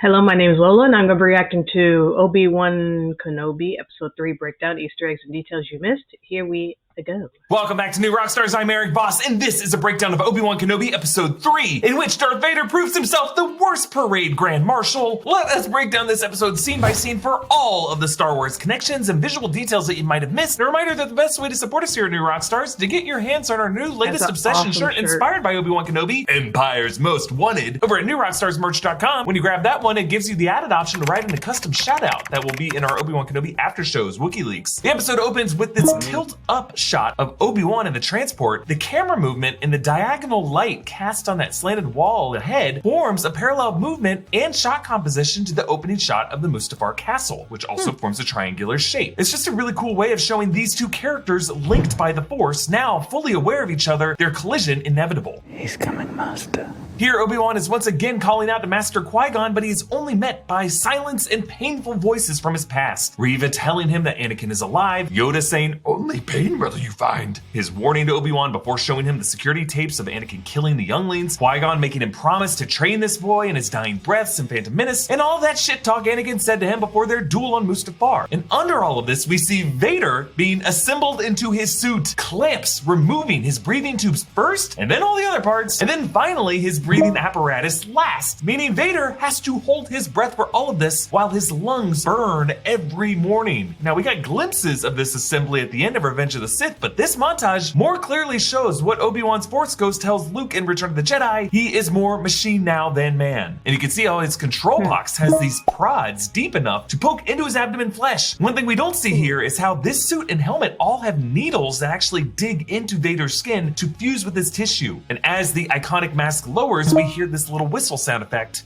Hello, my name is Lola, and I'm going to be reacting to Obi Wan Kenobi, Episode 3 Breakdown, Easter eggs, and details you missed. Here we go. Welcome back to New Rockstars. I'm Eric Boss, and this is a breakdown of Obi Wan Kenobi Episode 3, in which Darth Vader proves himself the worst parade Grand Marshal. Let us break down this episode scene by scene for all of the Star Wars connections and visual details that you might have missed. A reminder that the best way to support us here at New Rockstars to get your hands on our new latest obsession awesome shirt inspired by Obi Wan Kenobi, Empire's Most Wanted, over at newrockstarsmerch.com. When you grab that one, it gives you the added option to write in a custom shout out that will be in our Obi Wan Kenobi after shows WikiLeaks. The episode opens with this tilt up shot of Obi-Wan in the transport. The camera movement and the diagonal light cast on that slanted wall ahead forms a parallel movement and shot composition to the opening shot of the Mustafar castle, which also forms a triangular shape. It's just a really cool way of showing these two characters linked by the Force, now fully aware of each other, their collision inevitable. He's coming, Master. Here, Obi-Wan is once again calling out to Master Qui-Gon, but he is only met by silence and painful voices from his past. Reva telling him that Anakin is alive, Yoda saying, "Only pain will you find." His warning to Obi-Wan before showing him the security tapes of Anakin killing the younglings, Qui-Gon making him promise to train this boy in his dying breaths in Phantom Menace, and all that shit talk Anakin said to him before their duel on Mustafar. And under all of this, we see Vader being assembled into his suit, clamps removing his breathing tubes first, and then all the other parts, and then finally his breathing apparatus last, meaning Vader has to hold his breath for all of this while his lungs burn every morning. Now, we got glimpses of this assembly at the end of Revenge of the Sith, but this montage more clearly shows what Obi-Wan's Force Ghost tells Luke in Return of the Jedi: he is more machine now than man. And you can see how his control box has these prods deep enough to poke into his abdomen flesh. One thing we don't see here is how this suit and helmet all have needles that actually dig into Vader's skin to fuse with his tissue. And as the iconic mask lowers, we hear this little whistle sound effect.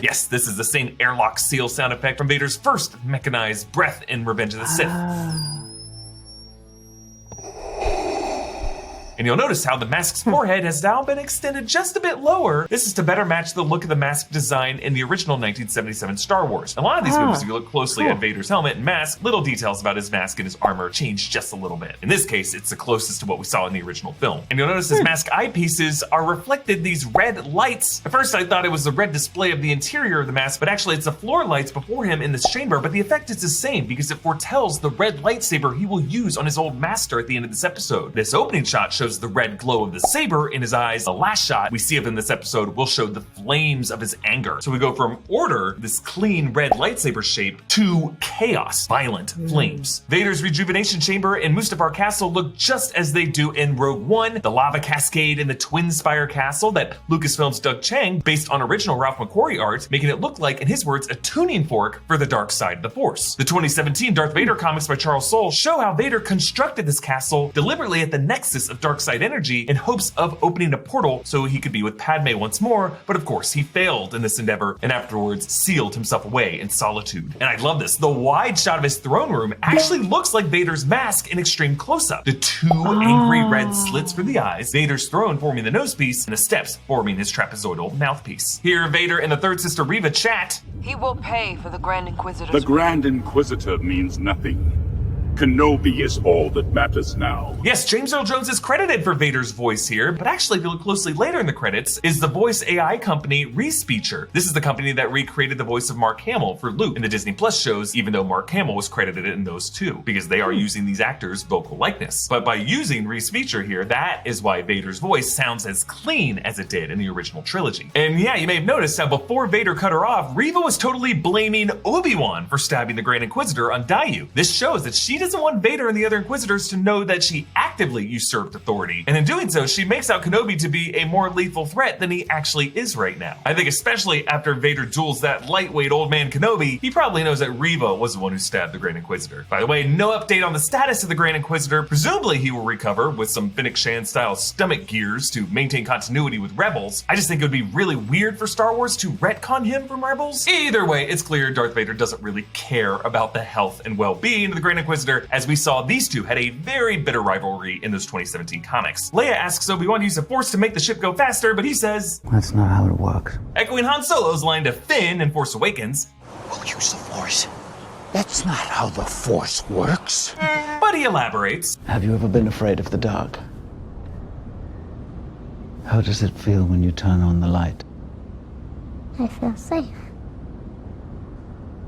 Yes, this is the same airlock seal sound effect from Vader's first mechanized breath in Revenge of the Sith. And you'll notice how the mask's forehead has now been extended just a bit lower. This is to better match the look of the mask design in the original 1977 Star Wars. In a lot of these movies, if you look closely at Vader's helmet and mask, little details about his mask and his armor change just a little bit. In this case, it's the closest to what we saw in the original film. And you'll notice his mask eyepieces are reflected these red lights. At first, I thought it was the red display of the interior of the mask, but actually it's the floor lights before him in this chamber, but the effect is the same because it foretells the red lightsaber he will use on his old master at the end of this episode. This opening shot shows the red glow of the saber in his eyes. The last shot we see of him in this episode will show the flames of his anger. So we go from order, this clean red lightsaber shape, to chaos, violent flames. Vader's rejuvenation chamber in Mustafar Castle look just as they do in Rogue One. The lava cascade in the Twin Spire Castle that Lucasfilm's Doug Chiang based on original Ralph McQuarrie art, making it look like, in his words, a tuning fork for the dark side of the Force. The 2017 Darth Vader comics by Charles Soule show how Vader constructed this castle deliberately at the nexus of dark side energy in hopes of opening a portal so he could be with Padme once more, but of course he failed in this endeavor and afterwards sealed himself away in solitude. And I love this. The wide shot of his throne room actually looks like Vader's mask in extreme close-up. The two angry red slits for the eyes, Vader's throne forming the nosepiece, and the steps forming his trapezoidal mouthpiece. Here, Vader and the third sister Reva chat. He will pay for the Grand Inquisitor's The Grand Inquisitor means nothing. Kenobi is all that matters now. Yes, James Earl Jones is credited for Vader's voice here, but actually, if you look closely later in the credits, is the voice AI company Respeecher. This is the company that recreated the voice of Mark Hamill for Luke in the Disney Plus shows, even though Mark Hamill was credited in those too, because they are using these actors' vocal likeness. But by using Respeecher here, that is why Vader's voice sounds as clean as it did in the original trilogy. And yeah, you may have noticed how before Vader cut her off, Reva was totally blaming Obi-Wan for stabbing the Grand Inquisitor on Daiyu. This shows that she doesn't want Vader and the other Inquisitors to know that she actively usurped authority, and in doing so, she makes out Kenobi to be a more lethal threat than he actually is right now. I think especially after Vader duels that lightweight old man Kenobi, he probably knows that Reva was the one who stabbed the Grand Inquisitor. By the way, no update on the status of the Grand Inquisitor. Presumably he will recover with some Fennec Shand style stomach gears to maintain continuity with Rebels. I just think it would be really weird for Star Wars to retcon him from Rebels. Either way, it's clear Darth Vader doesn't really care about the health and well-being of the Grand Inquisitor, as we saw these two had a very bitter rivalry in those 2017 comics. Leia asks Obi-Wan to use the Force to make the ship go faster, but he says, "That's not how it works." Echoing Han Solo's line to Finn in Force Awakens, "We'll use the Force. That's not how the Force works." But he elaborates, Have you ever been afraid of the dark? How does it feel when you turn on the light? I feel safe.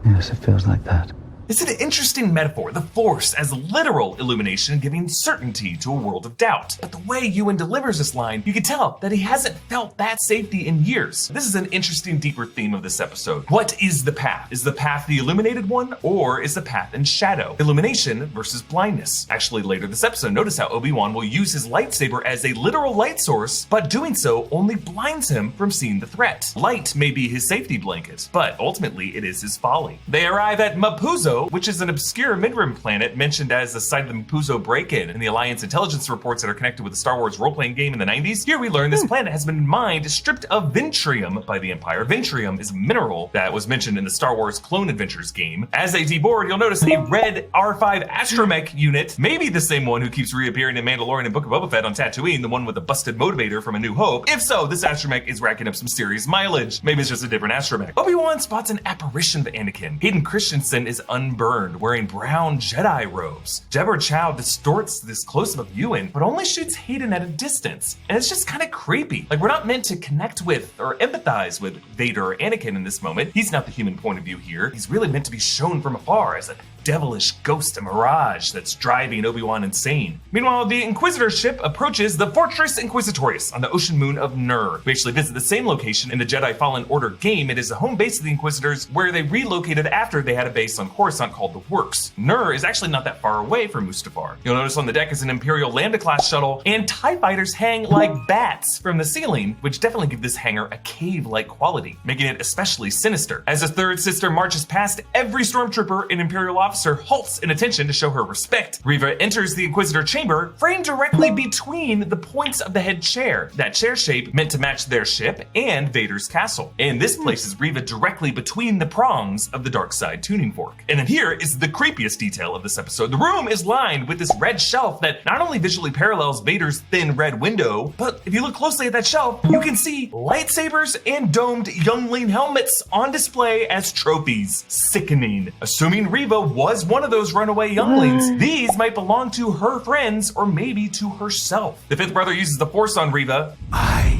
Yes, it feels like that. It's an interesting metaphor, the Force as literal illumination giving certainty to a world of doubt. But the way Ewan delivers this line, you can tell that he hasn't felt that safety in years. This is an interesting, deeper theme of this episode. What is the path? Is the path the illuminated one, or is the path in shadow? Illumination versus blindness. Actually, later this episode, notice how Obi-Wan will use his lightsaber as a literal light source, but doing so only blinds him from seeing the threat. Light may be his safety blanket, but ultimately it is his folly. They arrive at Mapuzo, which is an obscure mid-rim planet mentioned as the site of the Mapuzo break-in in the Alliance intelligence reports that are connected with the Star Wars role-playing game in the 90s. Here we learn this planet has been mined, stripped of Ventrium by the Empire. Ventrium is a mineral that was mentioned in the Star Wars Clone Adventures game. As they deboard, you'll notice a red R5 astromech unit, maybe the same one who keeps reappearing in Mandalorian and Book of Boba Fett on Tatooine, the one with the busted motivator from A New Hope. If so, this astromech is racking up some serious mileage. Maybe it's just a different astromech. Obi-Wan spots an apparition of Anakin. Hayden Christensen is unburned, wearing brown Jedi robes. Deborah Chow distorts this close-up of Ewan, but only shoots Hayden at a distance. And it's just kind of creepy. Like, we're not meant to connect with or empathize with Vader or Anakin in this moment. He's not the human point of view here. He's really meant to be shown from afar as a devilish ghost, a mirage that's driving Obi-Wan insane. Meanwhile, the Inquisitor ship approaches the Fortress Inquisitorius on the ocean moon of Nur. We actually visit the same location in the Jedi Fallen Order game. It is the home base of the Inquisitors, where they relocated after they had a base on Coruscant called the Works. Nur is actually not that far away from Mustafar. You'll notice on the deck is an Imperial Lambda-class shuttle, and TIE fighters hang like bats from the ceiling, which definitely give this hangar a cave-like quality, making it especially sinister. As the third sister marches past, every stormtrooper and Imperial officer halts in attention to show her respect. Reva enters the Inquisitor chamber, framed directly between the points of the head chair. That chair shape meant to match their ship and Vader's castle. And this places Reva directly between the prongs of the dark side tuning fork. And then here is the creepiest detail of this episode. The room is lined with this red shelf that not only visually parallels Vader's thin red window, but if you look closely at that shelf, you can see lightsabers and domed youngling helmets on display as trophies. Sickening. Assuming Reva was one of those runaway younglings, these might belong to her friends or maybe to herself. The fifth brother uses the Force on Reva. I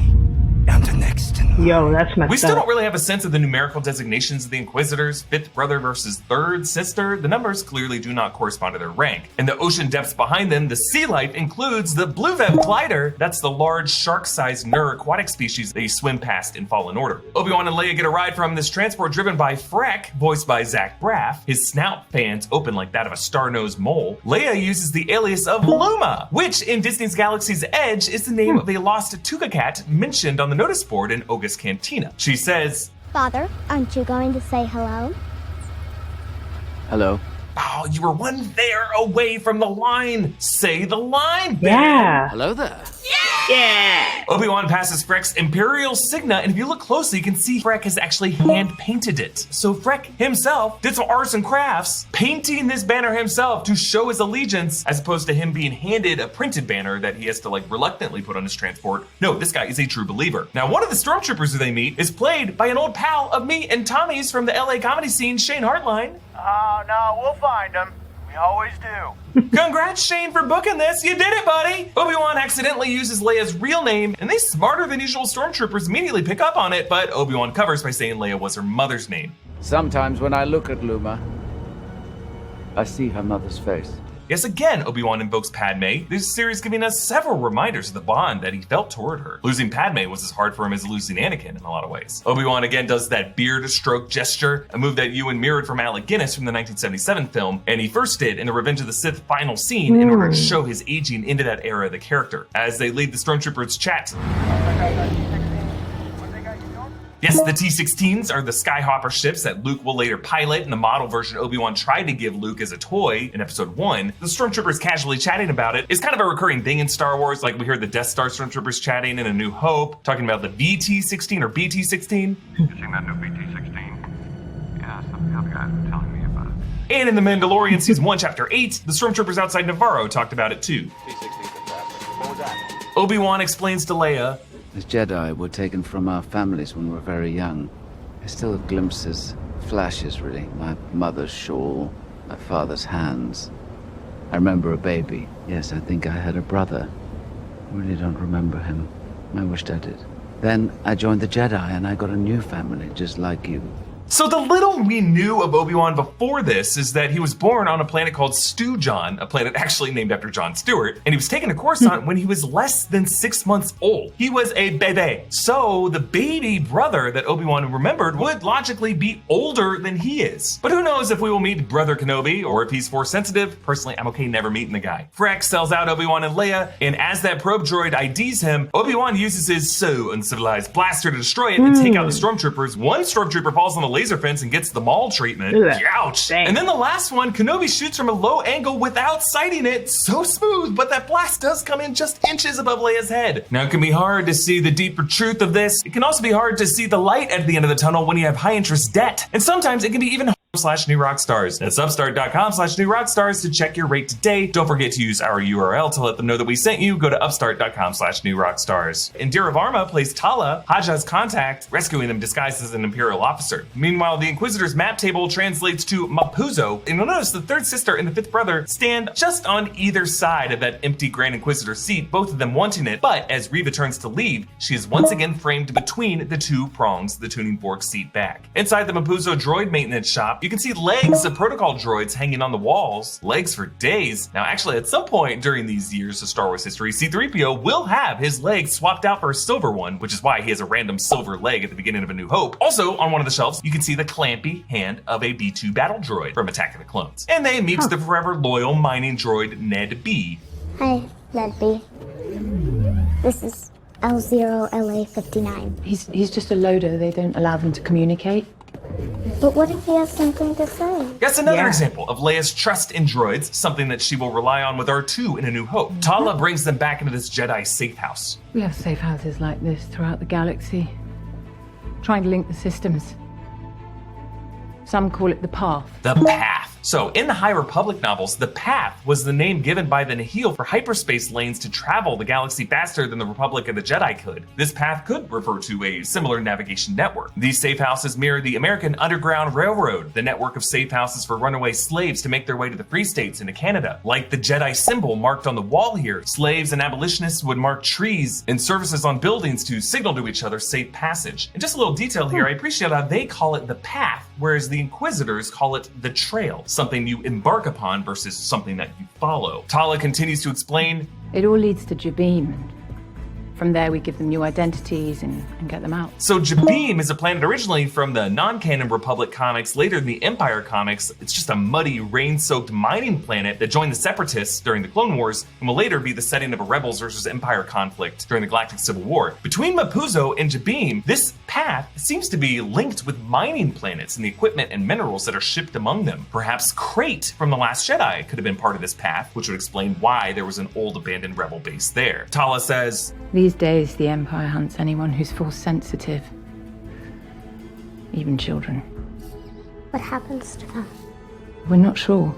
am the next. Yo, that's messed up. We still don't really have a sense of the numerical designations of the Inquisitors, fifth brother versus third sister. The numbers clearly do not correspond to their rank. In the ocean depths behind them, the sea life includes the Blue Vev glider. That's the large shark-sized Nur aquatic species that you swim past in Fallen Order. Obi-Wan and Leia get a ride from this transport driven by Freck, voiced by Zach Braff. His snout fans open like that of a star-nosed mole. Leia uses the alias of Luma, which in Disney's Galaxy's Edge is the name of a lost Tuca cat mentioned on the notice board in Oga's Cantina. She says, Father, aren't you going to say hello? Hello. "Oh, you were one there away from the line. Say the line, babe." Yeah. Hello there. Yeah. Obi-Wan passes Freck's Imperial Signa, and if you look closely, you can see Freck has actually hand-painted it. So Freck himself did some arts and crafts, painting this banner himself to show his allegiance, as opposed to him being handed a printed banner that he has to reluctantly put on his transport. No, this guy is a true believer. Now, one of the stormtroopers who they meet is played by an old pal of me and Tommy's from the LA comedy scene, Shane Hartline. Oh, no, we'll find him. We always do. Congrats, Shane, for booking this. You did it, buddy. Obi-Wan accidentally uses Leia's real name, and they smarter than usual stormtroopers immediately pick up on it, but Obi-Wan covers by saying Leia was her mother's name. Sometimes when I look at Luma, I see her mother's face. Yes, again, Obi-Wan invokes Padme. This series giving us several reminders of the bond that he felt toward her. Losing Padme was as hard for him as losing Anakin in a lot of ways. Obi-Wan again does that beard stroke gesture, a move that Ewan mirrored from Alec Guinness from the 1977 film, and he first did in the Revenge of the Sith final scene in order to show his aging into that era of the character. As they lead the Stormtroopers chat. Yes, the T-16s are the Skyhopper ships that Luke will later pilot, and the model version Obi-Wan tried to give Luke as a toy in Episode 1. The Stormtroopers casually chatting about it is kind of a recurring thing in Star Wars, like we heard the Death Star Stormtroopers chatting in A New Hope, talking about the VT-16 or BT-16. You seen that new BT-16? Yeah, some of the other guys were telling me about it. And in The Mandalorian Season 1, Chapter 8, the Stormtroopers outside Navarro talked about it too. What was that? Obi-Wan explains to Leia, The Jedi were taken from our families when we were very young. I still have glimpses, flashes really. My mother's shawl, my father's hands. I remember a baby. Yes, I think I had a brother. I really don't remember him. I wished I did. Then I joined the Jedi and I got a new family, just like you. So the little we knew of Obi-Wan before this is that he was born on a planet called Stu-Jon, a planet actually named after Jon Stewart, and he was taken to Coruscant when he was less than 6 months old. He was a bebe. So the baby brother that Obi-Wan remembered would logically be older than he is. But who knows if we will meet Brother Kenobi or if he's Force sensitive. Personally, I'm okay never meeting the guy. Frex sells out Obi-Wan and Leia, and as that probe droid IDs him, Obi-Wan uses his so uncivilized blaster to destroy it and take out the stormtroopers. One stormtrooper falls on the laser fence and gets the maul treatment. Ouch. Dang. And then the last one, Kenobi shoots from a low angle without sighting it. So smooth, but that blast does come in just inches above Leia's head. Now, it can be hard to see the deeper truth of this. It can also be hard to see the light at the end of the tunnel when you have high interest debt. And sometimes it can be even /new Rockstars. That's upstart.com/new Rockstars to check your rate today. Don't forget to use our URL to let them know that we sent you. Go to upstart.com/new Rockstars. Indira Varma plays Tala, Haja's contact, rescuing them disguised as an Imperial officer. Meanwhile, the Inquisitor's map table translates to Mapuzo, and you'll notice the third sister and the fifth brother stand just on either side of that empty Grand Inquisitor seat, both of them wanting it, but as Reva turns to leave, she is once again framed between the two prongs, the tuning fork seat back. Inside the Mapuzo droid maintenance shop, you can see legs of protocol droids hanging on the walls, legs for days. Now, actually, at some point during these years of Star Wars history, C-3PO will have his leg swapped out for a silver one, which is why he has a random silver leg at the beginning of A New Hope. Also, on one of the shelves, you can see the clampy hand of a B-2 battle droid from Attack of the Clones. And they meet the forever loyal mining droid Ned B. Hi, Ned B. This is L0LA59. He's just a loader. They don't allow them to communicate. But what if he has something to say? That's another example of Leia's trust in droids, something that she will rely on with R2 in A New Hope. Tala brings them back into this Jedi safe house. We have safe houses like this throughout the galaxy, trying to link the systems. Some call it the Path. The Path. So, in the High Republic novels, the Path was the name given by the Nihil for hyperspace lanes to travel the galaxy faster than the Republic and the Jedi could. This path could refer to a similar navigation network. These safe houses mirror the American Underground Railroad, the network of safe houses for runaway slaves to make their way to the Free States into Canada. Like the Jedi symbol marked on the wall here, slaves and abolitionists would mark trees and surfaces on buildings to signal to each other safe passage. And just a little detail here, I appreciate how they call it the Path, whereas the Inquisitors call it the Trail, something you embark upon versus something that you follow. Tala continues to explain, It all leads to Jabim. From there, we give them new identities and get them out. So Jabim is a planet originally from the non-canon Republic comics, later in the Empire comics. It's just a muddy, rain-soaked mining planet that joined the Separatists during the Clone Wars and will later be the setting of a Rebels versus Empire conflict during the Galactic Civil War. Between Mapuzo and Jabim, this path seems to be linked with mining planets and the equipment and minerals that are shipped among them. Perhaps Crate from The Last Jedi could have been part of this path, which would explain why there was an old abandoned Rebel base there. Tala says, These days, the Empire hunts anyone who's Force sensitive. Even children. What happens to them? We're not sure.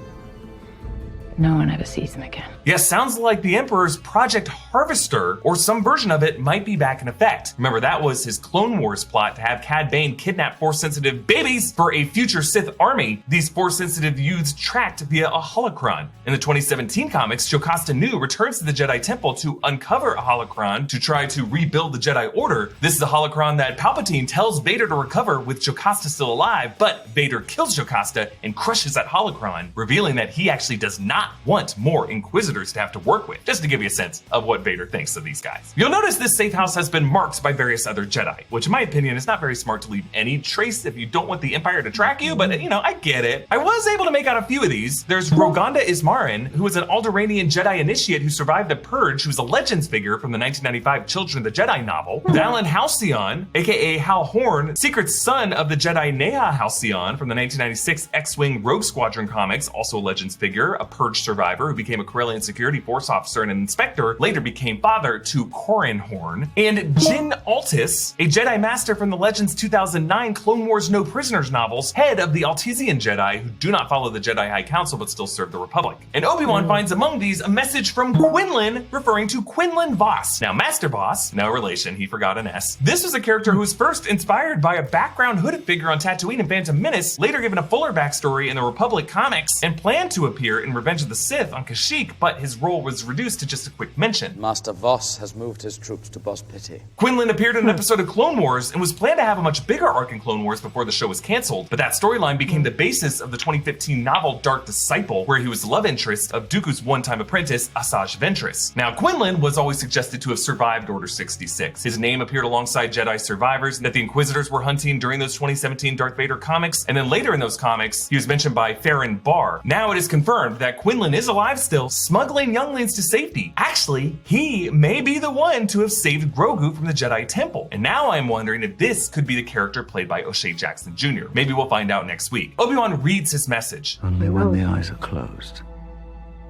No one ever sees them again. Yes, sounds like the Emperor's Project Harvester, or some version of it, might be back in effect. Remember, that was his Clone Wars plot to have Cad Bane kidnap Force-sensitive babies for a future Sith army. These Force-sensitive youths tracked via a holocron. In the 2017 comics, Jocasta Nu returns to the Jedi Temple to uncover a holocron to try to rebuild the Jedi Order. This is a holocron that Palpatine tells Vader to recover with Jocasta still alive, but Vader kills Jocasta and crushes that holocron, revealing that he actually does not want more Inquisitors to have to work with, just to give you a sense of what Vader thinks of these guys. You'll notice this safe house has been marked by various other Jedi, which in my opinion is not very smart to leave any trace if you don't want the Empire to track you, but you know, I get it. I was able to make out a few of these. There's Roganda Ismarin, who was an Alderaanian Jedi initiate who survived the Purge, who's a Legends figure from the 1995 Children of the Jedi novel. Valen Halcyon, aka Hal Horn, secret son of the Jedi Neha Halcyon from the 1996 X-Wing Rogue Squadron comics, also a Legends figure, a Purge survivor who became a Corellian security force officer and an inspector, later became father to Corran Horn. And Jin Altis, a Jedi Master from the Legends 2009 Clone Wars No Prisoners novels, head of the Altizian Jedi who do not follow the Jedi High Council but still serve the Republic. And Obi-Wan finds among these a message from Quinlan referring to Quinlan Voss. Now, Master Boss, no relation, he forgot an S. This was a character who was first inspired by a background hooded figure on Tatooine in Phantom Menace, later given a fuller backstory in the Republic comics, and planned to appear in Revenge of the Sith on Kashyyyk, but but his role was reduced to just a quick mention. Master Voss has moved his troops to Boss Pity. Quinlan appeared in an episode of Clone Wars and was planned to have a much bigger arc in Clone Wars before the show was canceled, but that storyline became the basis of the 2015 novel Dark Disciple, where he was the love interest of Dooku's one-time apprentice, Asajj Ventress. Now, Quinlan was always suggested to have survived Order 66. His name appeared alongside Jedi survivors that the Inquisitors were hunting during those 2017 Darth Vader comics, and then later in those comics, he was mentioned by Farron Barr. Now it is confirmed that Quinlan is alive still, smuggling younglings to safety. Actually, he may be the one to have saved Grogu from the Jedi Temple. And now I'm wondering if this could be the character played by O'Shea Jackson Jr. Maybe we'll find out next week. Obi-Wan reads his message. Only when the eyes are closed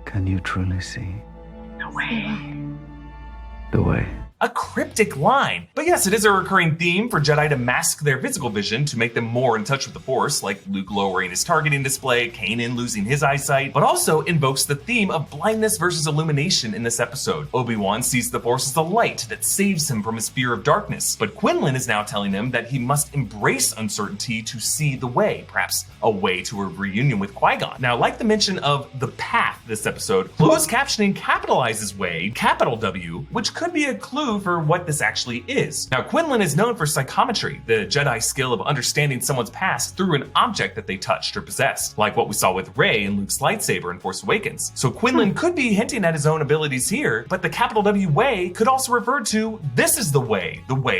can you truly see No way. the way. A cryptic line. But yes, it is a recurring theme for Jedi to mask their physical vision to make them more in touch with the Force, like Luke lowering his targeting display, Kanan losing his eyesight, but also invokes the theme of blindness versus illumination in this episode. Obi-Wan sees the Force as a light that saves him from his fear of darkness, but Quinlan is now telling him that he must embrace uncertainty to see the way, perhaps a way to a reunion with Qui-Gon. Now, like the mention of the path this episode, closed captioning capitalizes way, capital W, which could be a clue for what this actually is. Now, Quinlan is known for psychometry, the Jedi skill of understanding someone's past through an object that they touched or possessed, like what we saw with Rey and Luke's lightsaber in Force Awakens. So Quinlan could be hinting at his own abilities here, but the capital W way could also refer to this is the way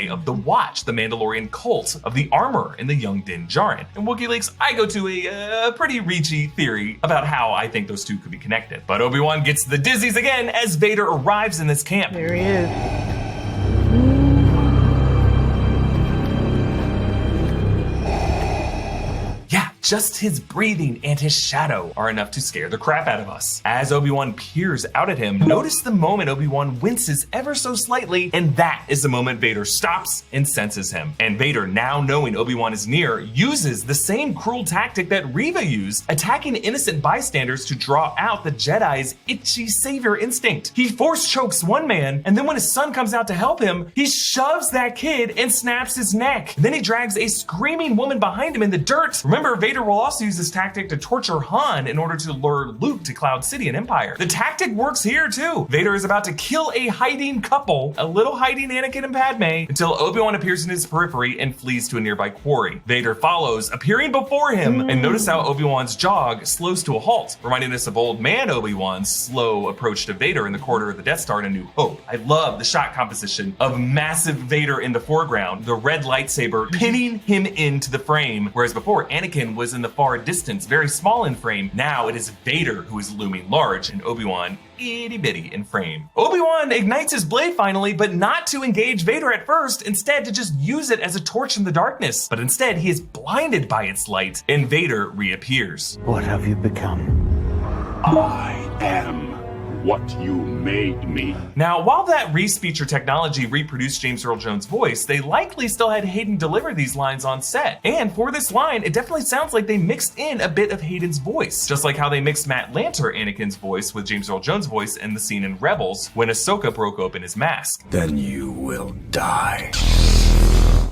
of the Watch, the Mandalorian cult of the armor in the young Din Djarin. In WikiLeaks, I go to a pretty reachy theory about how I think those two could be connected. But Obi-Wan gets the dizzies again as Vader arrives in this camp. There he is. Yeah, just his breathing and his shadow are enough to scare the crap out of us. As Obi-Wan peers out at him, notice the moment Obi-Wan winces ever so slightly, and that is the moment Vader stops and senses him. And Vader, now knowing Obi-Wan is near, uses the same cruel tactic that Reva used, attacking innocent bystanders to draw out the Jedi's itchy savior instinct. He force chokes one man, and then when his son comes out to help him, he shoves that kid and snaps his neck. Then he drags a screaming woman behind him in the dirt. Remember, Vader will also use this tactic to torture Han in order to lure Luke to Cloud City and Empire. The tactic works here too. Vader is about to kill a hiding couple, a little hiding Anakin and Padme, until Obi-Wan appears in his periphery and flees to a nearby quarry. Vader follows, appearing before him, and notice how Obi-Wan's jog slows to a halt, reminding us of old man Obi-Wan's slow approach to Vader in the corridor of the Death Star in A New Hope. I love the shot composition of massive Vader in the foreground, the red lightsaber pinning him into the frame, whereas before Anakin was in the far distance, very small in frame. Now it is Vader who is looming large, and Obi-Wan itty bitty in frame. Obi-Wan ignites his blade finally, but not to engage Vader at first, instead to just use it as a torch in the darkness. But instead he is blinded by its light, and Vader reappears. What have you become? I am what you made me. Now, while that Reese feature technology reproduced James Earl Jones' voice, they likely still had Hayden deliver these lines on set. And for this line, it definitely sounds like they mixed in a bit of Hayden's voice, just like how they mixed Matt Lanter, Anakin's voice, with James Earl Jones' voice in the scene in Rebels when Ahsoka broke open his mask. Then you will die.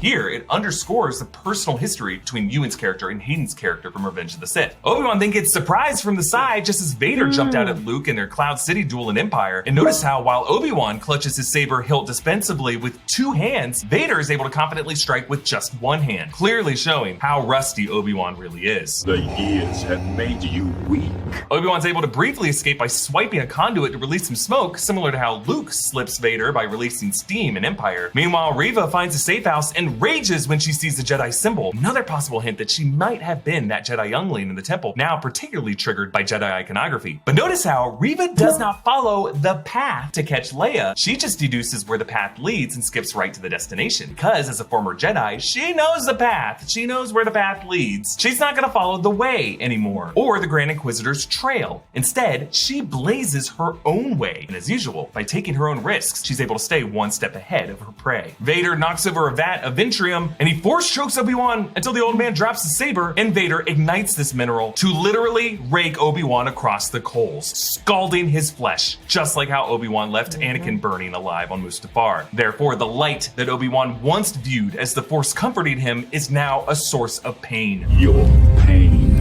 Here, it underscores the personal history between Ewan's character and Hayden's character from Revenge of the Sith. Obi-Wan then gets surprised from the side just as Vader jumped out at Luke in their Cloud City duel in Empire. And notice how while Obi-Wan clutches his saber hilt dispensably with two hands, Vader is able to confidently strike with just one hand, clearly showing how rusty Obi-Wan really is. The years have made you weak. Obi-Wan's able to briefly escape by swiping a conduit to release some smoke, similar to how Luke slips Vader by releasing steam in Empire. Meanwhile, Reva finds a safe house and rages when she sees the Jedi symbol. Another possible hint that she might have been that Jedi youngling in the temple, now particularly triggered by Jedi iconography. But notice how Reva does not follow the path to catch Leia. She just deduces where the path leads and skips right to the destination. Because as a former Jedi, she knows the path. She knows where the path leads. She's not gonna follow the way anymore, or the Grand Inquisitor's trail. Instead, she blazes her own way. And as usual, by taking her own risks, she's able to stay one step ahead of her prey. Vader knocks over a vat of Ventrium, and he force chokes Obi-Wan until the old man drops the saber, and Vader ignites this mineral to literally rake Obi-Wan across the coals, scalding his flesh, just like how Obi-Wan left Anakin burning alive on Mustafar. Therefore, the light that Obi-Wan once viewed as the Force comforting him is now a source of pain. Your pain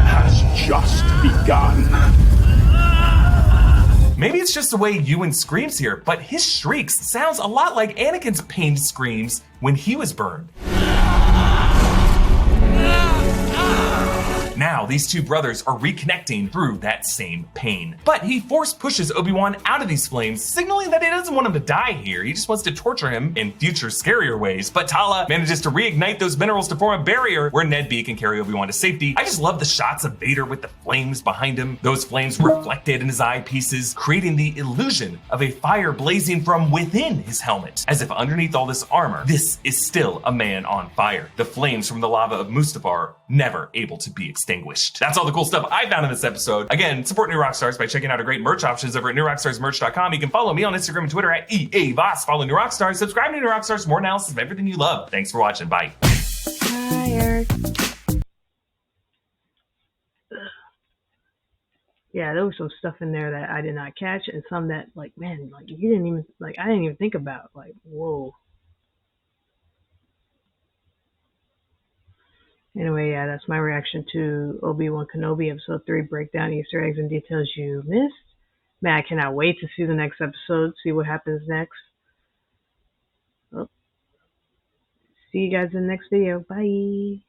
has just begun. Maybe it's just the way Ewan screams here, but his shrieks sounds a lot like Anakin's pained screams when he was burned. Now, these two brothers are reconnecting through that same pain. But he force pushes Obi-Wan out of these flames, signaling that he doesn't want him to die here. He just wants to torture him in future, scarier ways. But Tala manages to reignite those minerals to form a barrier where Ned B can carry Obi-Wan to safety. I just love the shots of Vader with the flames behind him. Those flames reflected in his eyepieces, creating the illusion of a fire blazing from within his helmet. As if underneath all this armor, this is still a man on fire. The flames from the lava of Mustafar never able to be extinguished. That's all the cool stuff I found in this episode. Again, support New Rockstars by checking out our great merch options over at newrockstarsmerch.com. You can follow me on Instagram and Twitter at EAVOS. Follow New Rockstars. Subscribe to New Rockstars for more analysis of everything you love. Thanks for watching. Bye. Tired. Yeah, there was some stuff in there that I did not catch, and some that, like, man, like, you didn't even, like, I didn't even think about. Like, whoa. Anyway, yeah, that's my reaction to Obi-Wan Kenobi Episode 3 breakdown, Easter eggs, and details you missed. Man, I cannot wait to see the next episode, see what happens next. Well, see you guys in the next video. Bye.